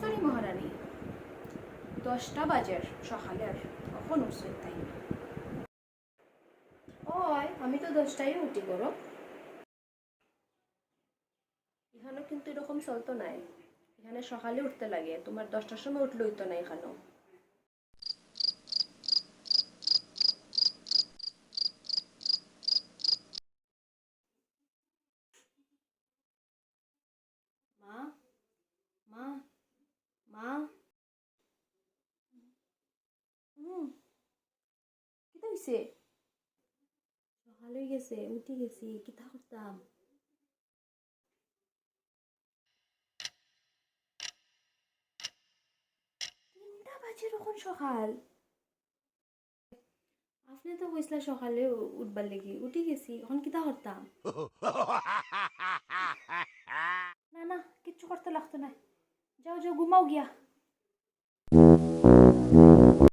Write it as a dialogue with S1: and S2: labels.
S1: Sorry মহারানী, 10টা বাজে সকালের, কখন উঠছে তাই? ওই আমি তো 10টায় উঠি করো। এখানে কিন্তু এরকম চলতো নাই, এখানে সকালে উঠতে লাগে, তোমার 10টার সময় উঠলে হইতো না এখানেও। মা, মা, মা, কিতা হইছে? সকাল হয়ে গেছে, উঠি গেছি, কিতা করতাম? 3টা বাজে তখন সকাল? আপনি তো কইসলা সকালে উঠবার লাগি, উঠি গেছি, এখন কিতা করতাম? না না, কিচ্ছু করতে লাগতো না, যাও যাও ঘুমাও গিয়া।